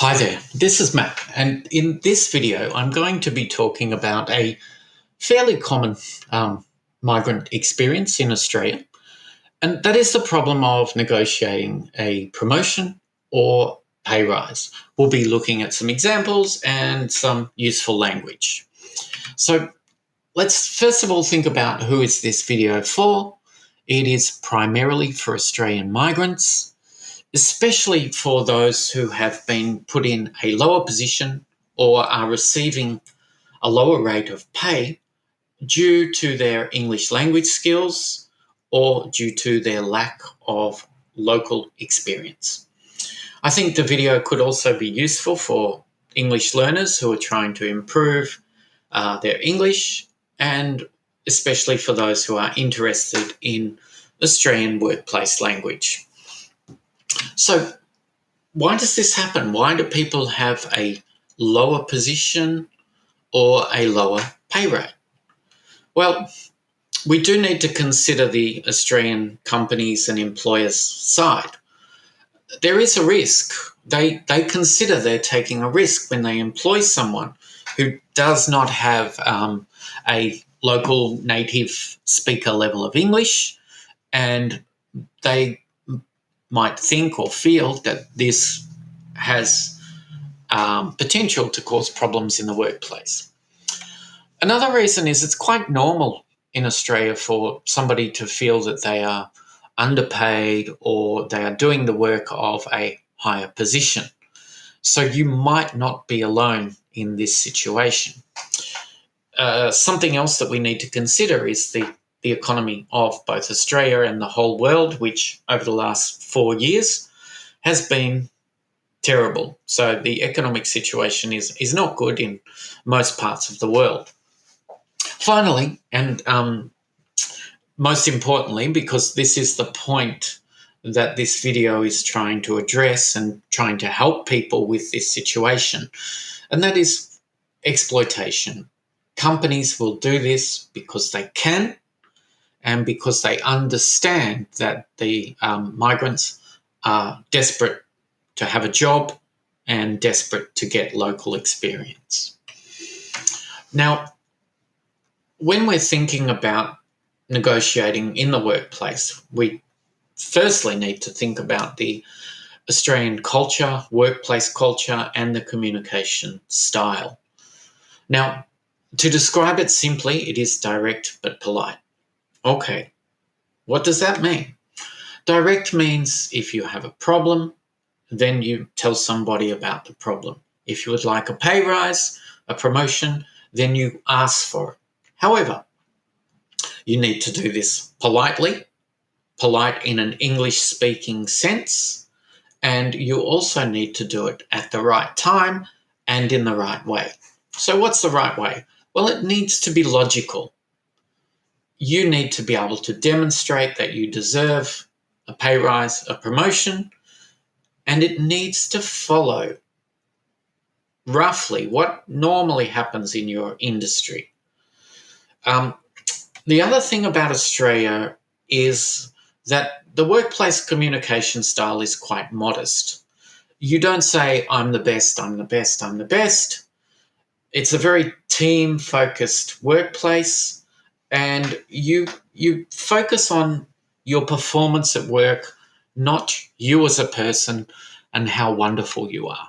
Hi there, this is Matt, and in this video, I'm going to be talking about a fairly common migrant experience in Australia, and that is the problem of negotiating a promotion or pay rise. We'll be looking at some examples and some useful language. So let's first of all think about who is this video for. It is primarily for Australian migrants, especially for those who have been put in a lower position or are receiving a lower rate of pay due to their English language skills or due to their lack of local experience. I think the video could also be useful for English learners who are trying to improve their English, and especially for those who are interested in Australian workplace language. So why does this happen? Why do people have a lower position or a lower pay rate? Well, we do need to consider the Australian companies and employers' side. There is a risk. They consider they're taking a risk when they employ someone who does not have a local native speaker level of English, and they might think or feel that this has potential to cause problems in the workplace. Another reason is it's quite normal in Australia for somebody to feel that they are underpaid or they are doing the work of a higher position. So you might not be alone in this situation. Something else that we need to consider is the economy of both Australia and the whole world, which over the last 4 years has been terrible. So the economic situation is not good in most parts of the world. Finally, and most importantly, because this is the point that this video is trying to address and trying to help people with this situation, and that is exploitation. Companies will do this because they can, and because they understand that the migrants are desperate to have a job and desperate to get local experience. Now, when we're thinking about negotiating in the workplace, we firstly need to think about the Australian culture, workplace culture, and the communication style. Now, to describe it simply, it is direct but polite. Okay, what does that mean? Direct means if you have a problem, then you tell somebody about the problem. If you would like a pay rise, a promotion, then you ask for it. However, you need to do this politely, polite in an English-speaking sense, and you also need to do it at the right time and in the right way. So what's the right way? Well, it needs to be logical. You need to be able to demonstrate that you deserve a pay rise, a promotion, and it needs to follow roughly what normally happens in your industry. The other thing about Australia is that the workplace communication style is quite modest. You don't say, I'm the best, I'm the best, I'm the best. It's a very team-focused workplace, and you focus on your performance at work, not you as a person and how wonderful you are.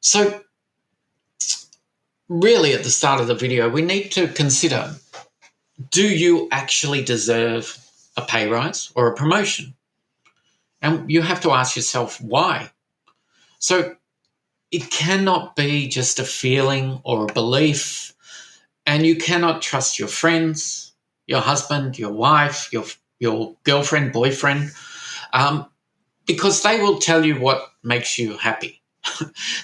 So really at the start of the video, we need to consider, do you actually deserve a pay rise or a promotion? And you have to ask yourself why. So it cannot be just a feeling or a belief, and you cannot trust your friends, your husband, your wife, your girlfriend, boyfriend, because they will tell you what makes you happy.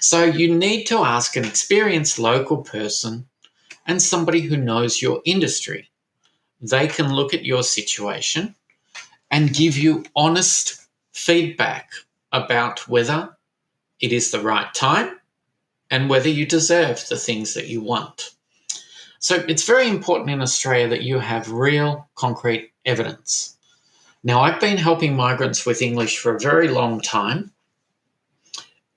So you need to ask an experienced local person and somebody who knows your industry. They can look at your situation and give you honest feedback about whether it is the right time and whether you deserve the things that you want. So it's very important in Australia that you have real, concrete evidence. Now, I've been helping migrants with English for a very long time,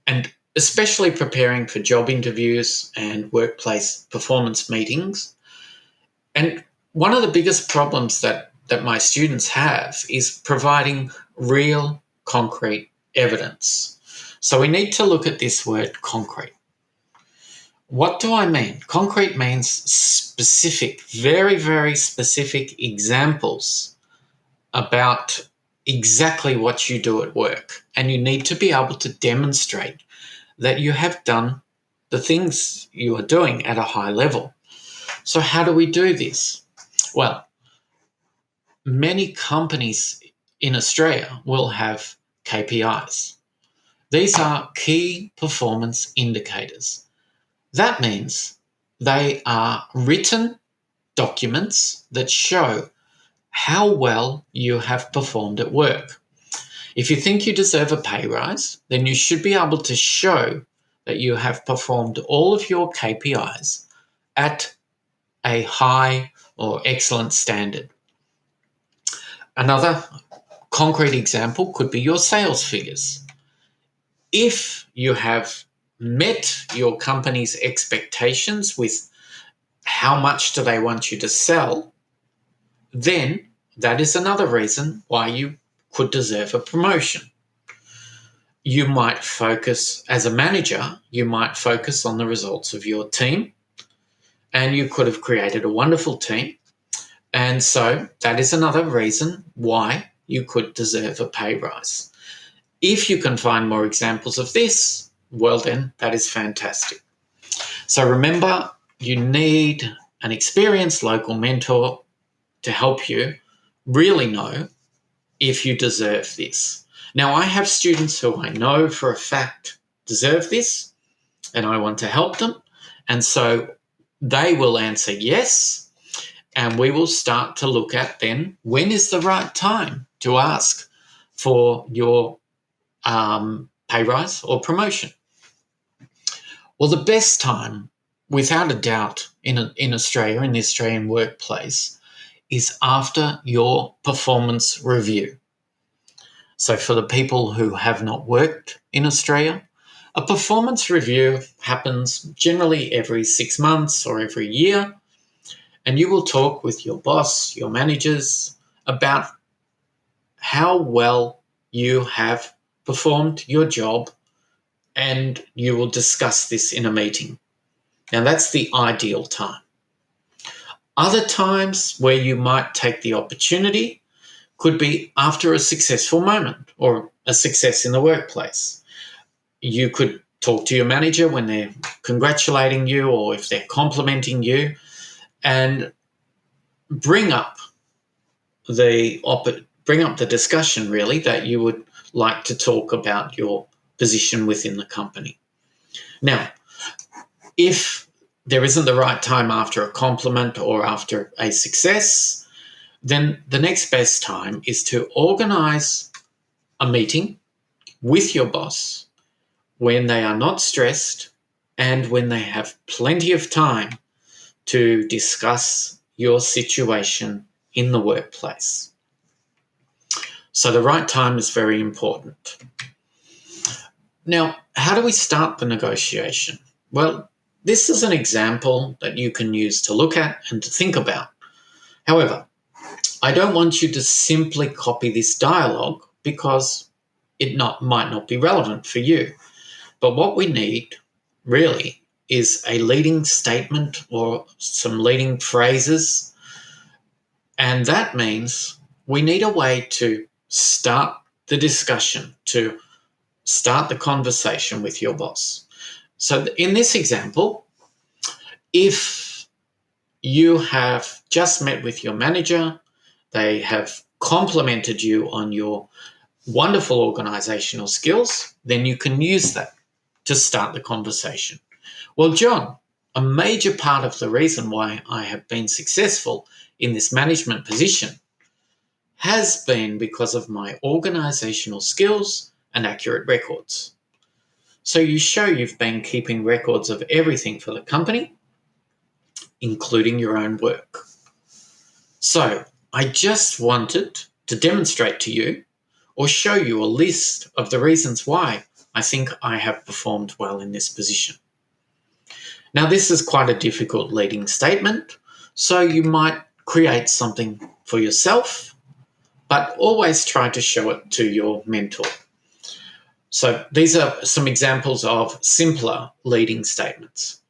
and especially preparing for job interviews and workplace performance meetings. And one of the biggest problems that my students have is providing real concrete evidence. So we need to look at this word concrete. What do I mean? Concrete means specific, very, very specific examples about exactly what you do at work. And you need to be able to demonstrate that you have done the things you are doing at a high level. So how do we do this? Well, many companies in Australia will have KPIs. These are key performance indicators. That means they are written documents that show how well you have performed at work. If you think you deserve a pay rise, then you should be able to show that you have performed all of your KPIs at a high or excellent standard. Another concrete example could be your sales figures. If you have met your company's expectations with how much do they want you to sell, then that is another reason why you could deserve a promotion. You might focus, as a manager, you might focus on the results of your team, and you could have created a wonderful team. And so that is another reason why you could deserve a pay rise. If you can find more examples of this, well then, that is fantastic. So remember, you need an experienced local mentor to help you really know if you deserve this. Now, I have students who I know for a fact deserve this, and I want to help them. And so they will answer yes, and we will start to look at then when is the right time to ask for your pay rise or promotion. Well, the best time, without a doubt, in Australia, in the Australian workplace, is after your performance review. So for the people who have not worked in Australia, a performance review happens generally every 6 months or every year, and you will talk with your boss, your managers, about how well you have performed your job, and you will discuss this in a meeting. Now, that's the ideal time. Other times where you might take the opportunity could be after a successful moment or a success in the workplace. You could talk to your manager when they're congratulating you or if they're complimenting you, and bring up the discussion, really, that you would like to talk about your position within the company. Now, if there isn't the right time after a compliment or after a success, then the next best time is to organize a meeting with your boss when they are not stressed and when they have plenty of time to discuss your situation in the workplace. So the right time is very important. Now, how do we start the negotiation? Well, this is an example that you can use to look at and to think about. However, I don't want you to simply copy this dialogue because it might not be relevant for you. But what we need really is a leading statement or some leading phrases. And that means we need a way to start the discussion, to start the conversation with your boss. So in this example, if you have just met with your manager, they have complimented you on your wonderful organizational skills, then you can use that to start the conversation. Well, John, a major part of the reason why I have been successful in this management position has been because of my organizational skills and accurate records. So you show you've been keeping records of everything for the company, including your own work. So I just wanted to demonstrate to you or show you a list of the reasons why I think I have performed well in this position. Now, this is quite a difficult leading statement, so you might create something for yourself, but always try to show it to your mentor. So these are some examples of simpler leading statements.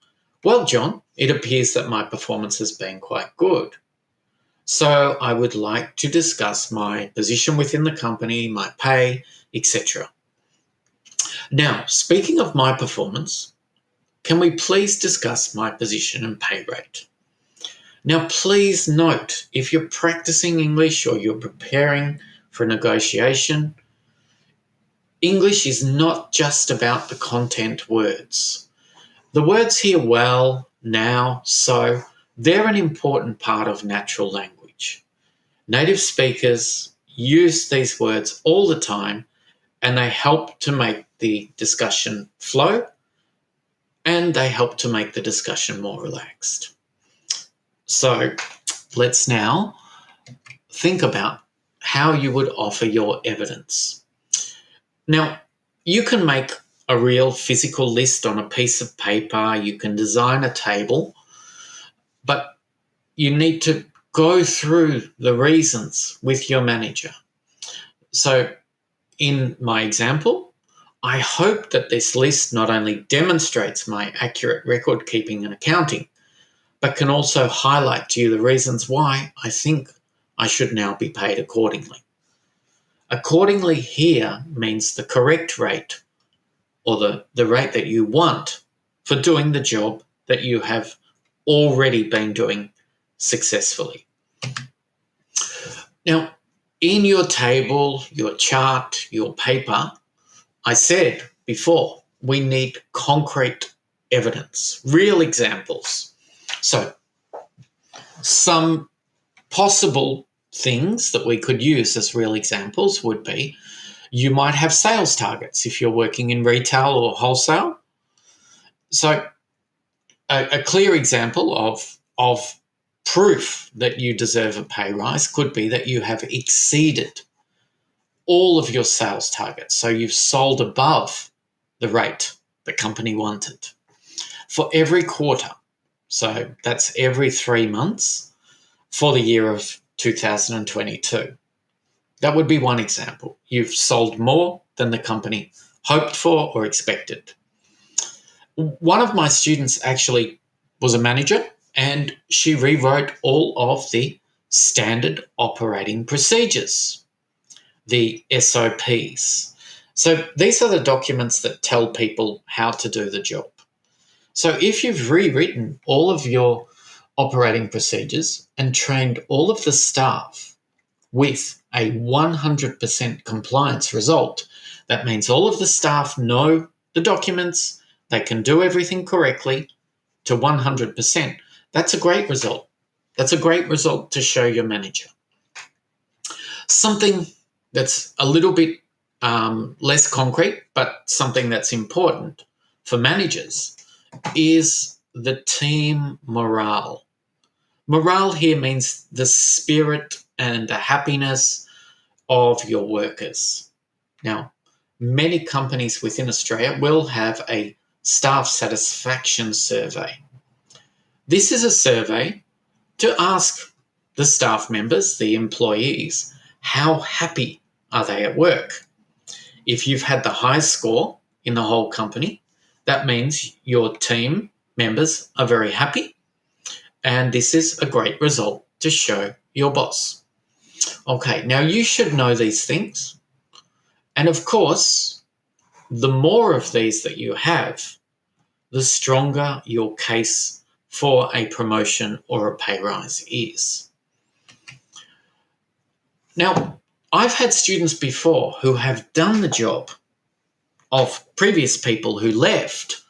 Well, John, it appears that my performance has been quite good. So I would like to discuss my position within the company, my pay, etc. Now, speaking of my performance, can we please discuss my position and pay rate? Now, please note, if you're practicing English or you're preparing for a negotiation, English is not just about the content words. The words here, well, now, so, they're an important part of natural language. Native speakers use these words all the time, and they help to make the discussion flow, and they help to make the discussion more relaxed. So let's now think about how you would offer your evidence. Now, you can make a real physical list on a piece of paper, you can design a table, but you need to go through the reasons with your manager. So in my example, I hope that this list not only demonstrates my accurate record keeping and accounting, but can also highlight to you the reasons why I think I should now be paid accordingly. Accordingly here means the correct rate, or the rate that you want for doing the job that you have already been doing successfully. Now, in your table, your chart, your paper, I said before, we need concrete evidence, real examples. So, some possible things that we could use as real examples would be, you might have sales targets if you're working in retail or wholesale. So a clear example of proof that you deserve a pay rise could be that you have exceeded all of your sales targets. So you've sold above the rate the company wanted for every quarter. So that's every 3 months for the year of 2022. That would be one example. You've sold more than the company hoped for or expected. One of my students actually was a manager, and she rewrote all of the standard operating procedures, the SOPs. So these are the documents that tell people how to do the job. So if you've rewritten all of your operating procedures and trained all of the staff with a 100% compliance result, that means all of the staff know the documents, they can do everything correctly to 100%. That's a great result. That's a great result to show your manager. Something that's a little bit less concrete, but something that's important for managers is the team morale. Morale here means the spirit and the happiness of your workers. Now, many companies within Australia will have a staff satisfaction survey. This is a survey to ask the staff members, the employees, how happy are they at work? If you've had the highest score in the whole company, that means your team members are very happy, and this is a great result to show your boss. Okay, now you should know these things. And of course, the more of these that you have, the stronger your case for a promotion or a pay rise is. Now, I've had students before who have done the job of previous people who left,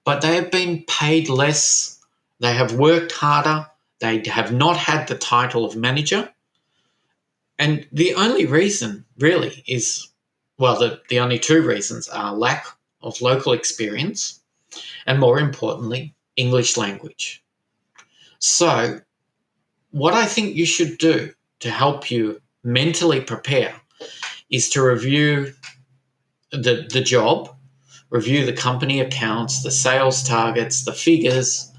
but they have been paid less, they have worked harder, they have not had the title of manager. And the only reason really is, well, the only two reasons are lack of local experience and, more importantly, English language. So what I think you should do to help you mentally prepare is to review the job review the company accounts, the sales targets, the figures,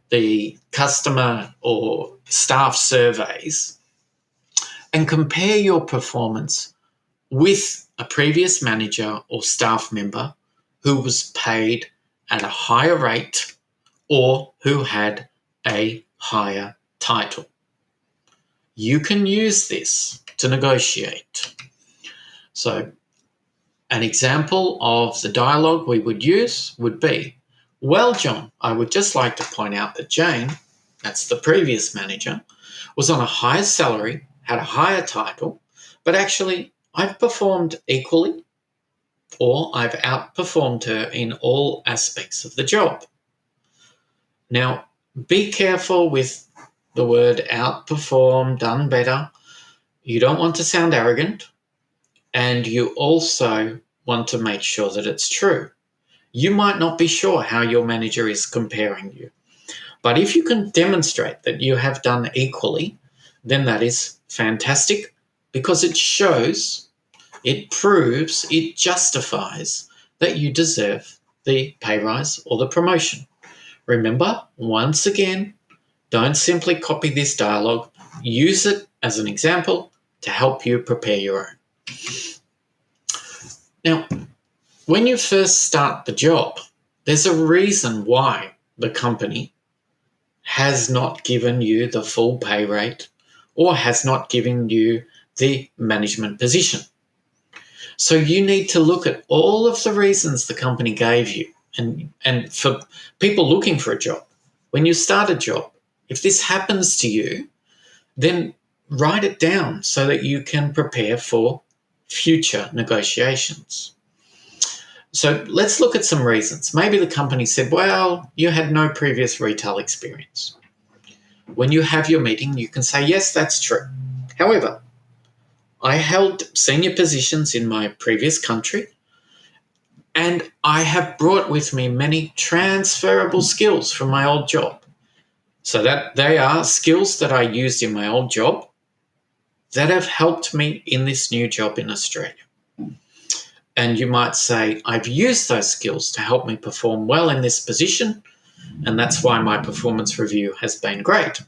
the customer or staff surveys, and compare your performance with a previous manager or staff member who was paid at a higher rate or who had a higher title. You can use this to negotiate. So, an example of the dialogue we would use would be, "Well, John, I would just like to point out that Jane," that's the previous manager, "was on a higher salary, had a higher title, but actually I've performed equally or I've outperformed her in all aspects of the job." Now, be careful with the word outperform, done better. You don't want to sound arrogant, and you also want to make sure that it's true. You might not be sure how your manager is comparing you, but if you can demonstrate that you have done equally, then that is fantastic, because it shows, it proves, it justifies that you deserve the pay rise or the promotion. Remember, once again, don't simply copy this dialogue. Use it as an example to help you prepare your own. Now, when you first start the job, there's a reason why the company has not given you the full pay rate or has not given you the management position. So you need to look at all of the reasons the company gave you. And for people looking for a job, when you start a job, if this happens to you, then write it down so that you can prepare for future negotiations. So let's look at some reasons. Maybe the company said, "Well, you had no previous retail experience." When you have your meeting, you can say, "Yes, that's true. However, I held senior positions in my previous country, and I have brought with me many transferable skills from my old job. So that they are skills that I used in my old job that have helped me in this new job in Australia." And you might say, "I've used those skills to help me perform well in this position, and that's why my performance review has been great.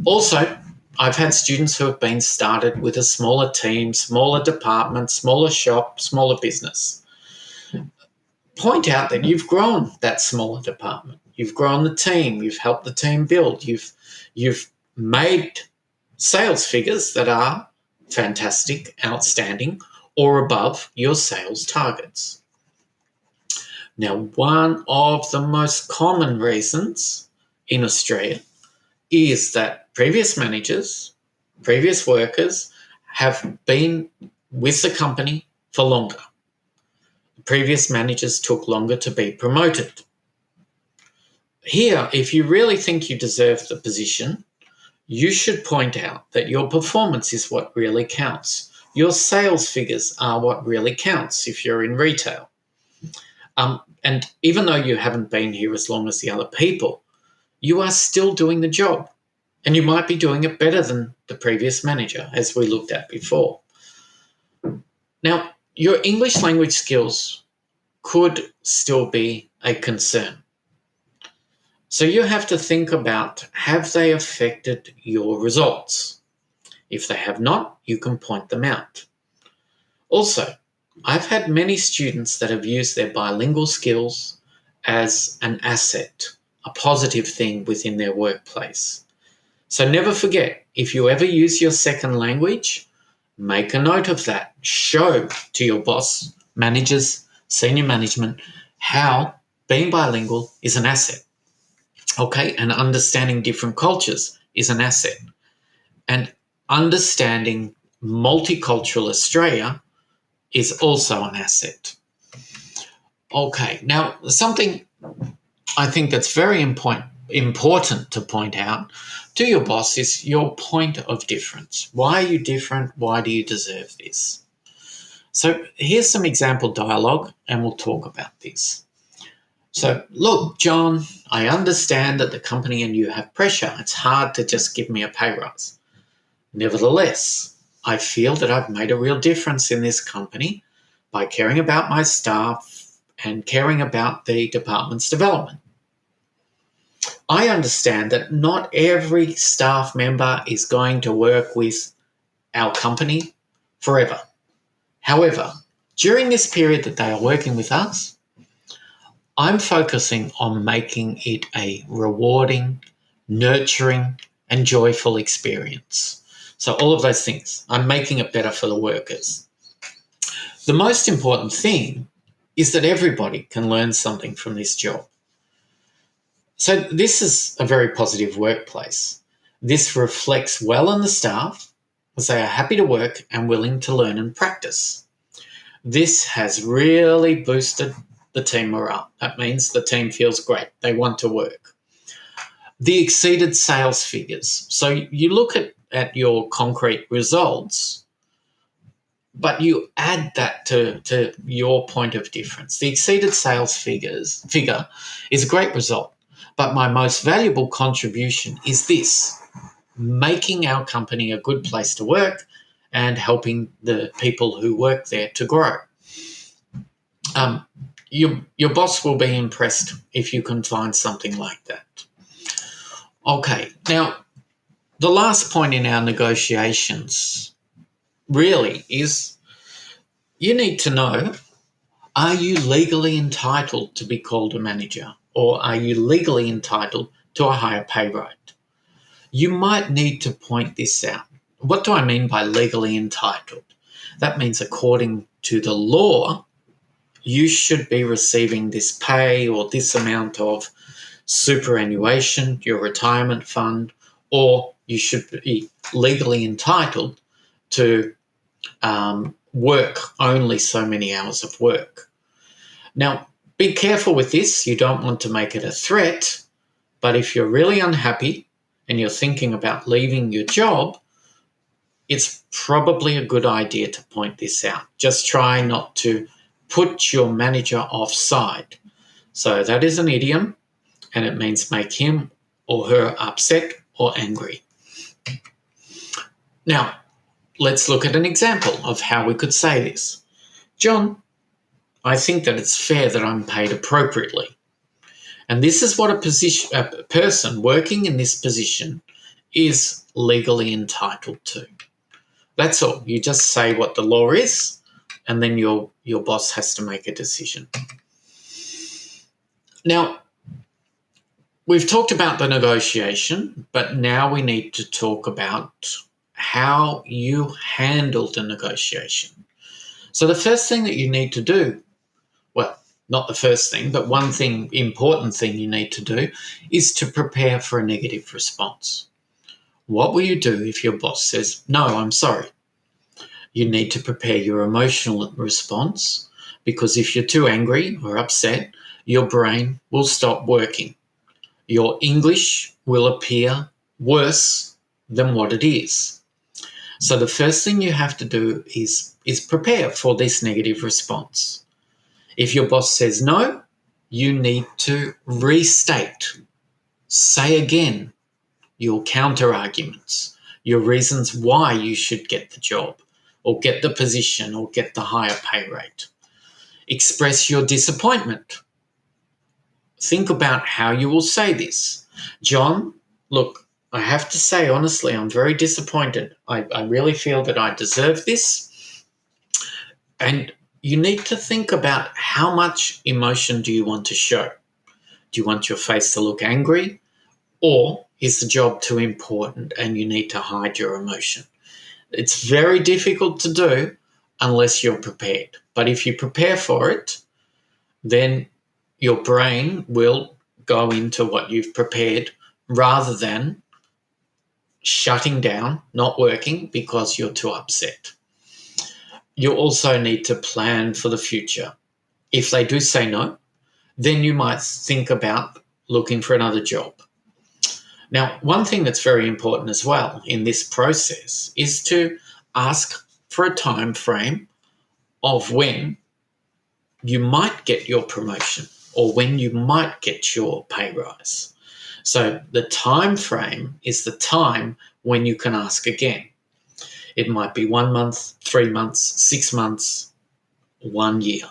Also, I've had students who have been started with a smaller team, smaller department, smaller shop, smaller business." Point out that you've grown that smaller department. You've grown the team. You've helped the team build. You've made sales figures that are fantastic, outstanding, or above your sales targets. Now, one of the most common reasons in Australia is that previous managers, previous workers have been with the company for longer. Previous managers took longer to be promoted. Here, if you really think you deserve the position, you should point out that your performance is what really counts. Your sales figures are what really counts if you're in retail. And even though you haven't been here as long as the other people, you are still doing the job. And you might be doing it better than the previous manager, as we looked at before. Now, your English language skills could still be a concern. So you have to think about, have they affected your results? If they have not, you can point them out. Also, I've had many students that have used their bilingual skills as an asset, a positive thing within their workplace. So never forget, if you ever use your second language, make a note of that. Show to your boss, managers, senior management, how being bilingual is an asset. Okay, and understanding different cultures is an asset. And understanding multicultural Australia is also an asset. Okay, now something I think that's very important to point out to your boss is your point of difference. Why are you different? Why do you deserve this? So here's some example dialogue, and we'll talk about this. So, "Look, John, I understand that the company and you have pressure. It's hard to just give me a pay rise. Nevertheless, I feel that I've made a real difference in this company by caring about my staff, and caring about the department's development. I understand that not every staff member is going to work with our company forever. However, during this period that they are working with us, I'm focusing on making it a rewarding, nurturing, and joyful experience. So all of those things, I'm making it better for the workers. The most important thing is that everybody can learn something from this job. So this is a very positive workplace. This reflects well on the staff as they are happy to work and willing to learn and practice. This has really boosted the team morale. That means the team feels great. They want to work. The exceeded sales figures. So you look at your concrete results, but you add that to your point of difference. The exceeded sales figure is a great result, but my most valuable contribution is this: making our company a good place to work and helping the people who work there to grow. Your boss will be impressed if you can find something like that. Okay, now the last point in our negotiations really is you need to know, are you legally entitled to be called a manager, or are you legally entitled to a higher pay rate? You might need to point this out. What do I mean by legally entitled? That means according to the law, you should be receiving this pay or this amount of superannuation, your retirement fund, or you should be legally entitled to work only so many hours of work. Now, be careful with this. You don't want to make it a threat, but if you're really unhappy and you're thinking about leaving your job, it's probably a good idea to point this out. Just try not to put your manager offside. So that is an idiom, and it means make him or her upset or angry. Now, let's look at an example of how we could say this. John, I think that it's fair that I'm paid appropriately. And this is what a person working in this position is legally entitled to. That's all. You just say what the law is, and then your boss has to make a decision. Now, we've talked about the negotiation, but now we need to talk about how you handle the negotiation. So the first thing that you need to do, well, not the first thing, but one thing, important thing you need to do is to prepare for a negative response. What will you do if your boss says, no, I'm sorry? You need to prepare your emotional response, because if you're too angry or upset, your brain will stop working. Your English will appear worse than what it is. So the first thing you have to do is prepare for this negative response. If your boss says no, you need to restate, say again your counter arguments, your reasons why you should get the job or get the position or get the higher pay rate. Express your disappointment. Think about how you will say this. John, look, I have to say honestly, I'm very disappointed. I really feel that I deserve this. And you need to think about how much emotion do you want to show? Do you want your face to look angry? Or is the job too important and you need to hide your emotion? It's very difficult to do unless you're prepared. But if you prepare for it, then your brain will go into what you've prepared rather than shutting down, not working because you're too upset. You also need to plan for the future. If they do say no, then you might think about looking for another job. Now, one thing that's very important as well in this process is to ask for a time frame of when you might get your promotion or when you might get your pay rise. So the time frame is the time when you can ask again. It might be 1 month, 3 months, 6 months, 1 year.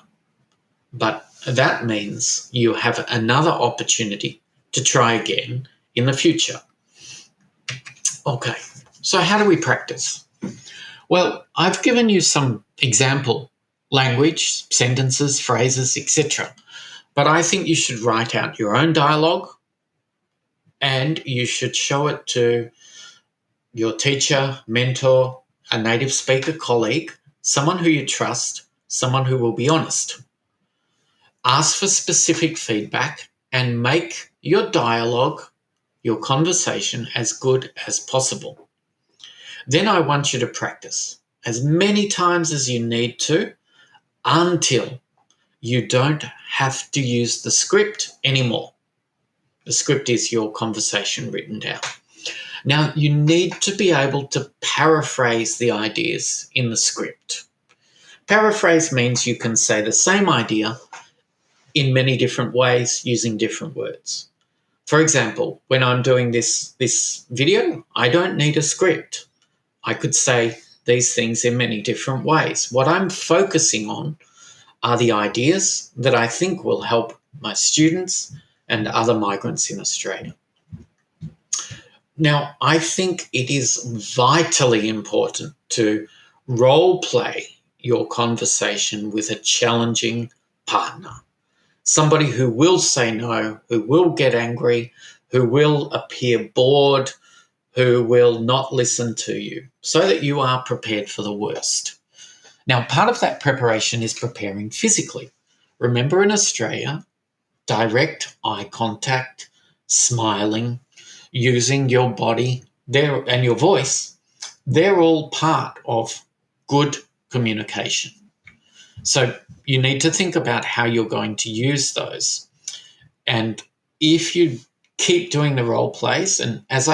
But that means you have another opportunity to try again in the future. Okay, so how do we practice? Well, I've given you some example language, sentences, phrases, etc. But I think you should write out your own dialogue and you should show it to your teacher, mentor, a native speaker colleague, someone who you trust, someone who will be honest. Ask for specific feedback and make your dialogue, your conversation as good as possible. Then I want you to practice as many times as you need to until you don't have to use the script anymore. The script is your conversation written down. Now, you need to be able to paraphrase the ideas in the script. Paraphrase means you can say the same idea in many different ways using different words. For example, when I'm doing this video, I don't need a script. I could say these things in many different ways. What I'm focusing on are the ideas that I think will help my students and other migrants in Australia. Now, I think it is vitally important to role play your conversation with a challenging partner. Somebody who will say no, who will get angry, who will appear bored, who will not listen to you, so that you are prepared for the worst. Now, part of that preparation is preparing physically. Remember, in Australia, direct eye contact, smiling, using your body there and your voice, they're all part of good communication. So you need to think about how you're going to use those. And if you keep doing the role plays, and as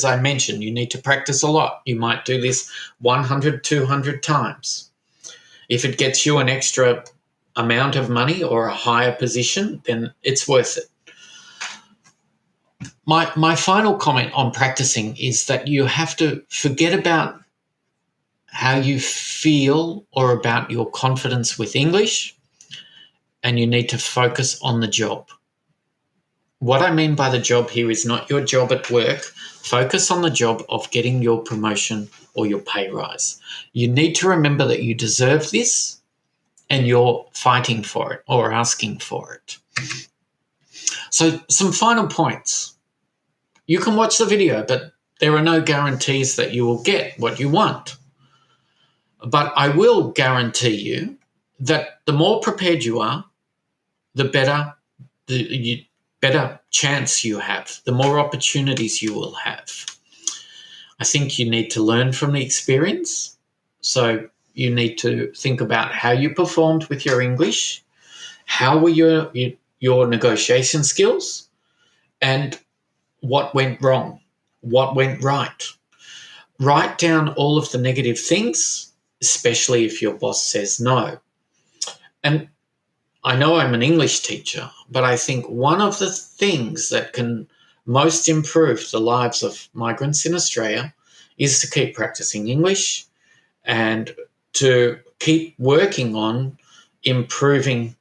I mentioned, you need to practice a lot. You might do this 100, 200 times. If it gets you an extra amount of money or a higher position, then it's worth it. My final comment on practicing is that you have to forget about how you feel or about your confidence with English, and you need to focus on the job. What I mean by the job here is not your job at work. Focus on the job of getting your promotion or your pay rise. You need to remember that you deserve this and you're fighting for it or asking for it. So some final points. You can watch the video, but there are no guarantees that you will get what you want. But I will guarantee you that the more prepared you are, the better better chance you have, the more opportunities you will have. I think you need to learn from the experience. So you need to think about how you performed with your English, how were your negotiation skills, and what went wrong, what went right. Write down all of the negative things, especially if your boss says no. And I know I'm an English teacher, but I think one of the things that can most improve the lives of migrants in Australia is to keep practicing English and to keep working on improving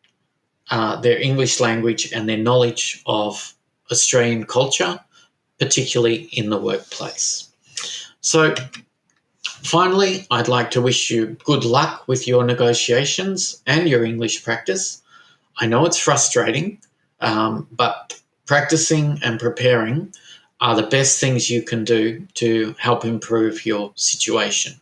their English language and their knowledge of Australian culture, particularly in the workplace. So finally, I'd like to wish you good luck with your negotiations and your English practice. I know it's frustrating, but practicing and preparing are the best things you can do to help improve your situation.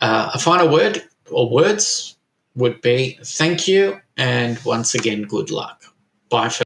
A final word or words would be thank you and once again, good luck. Bye for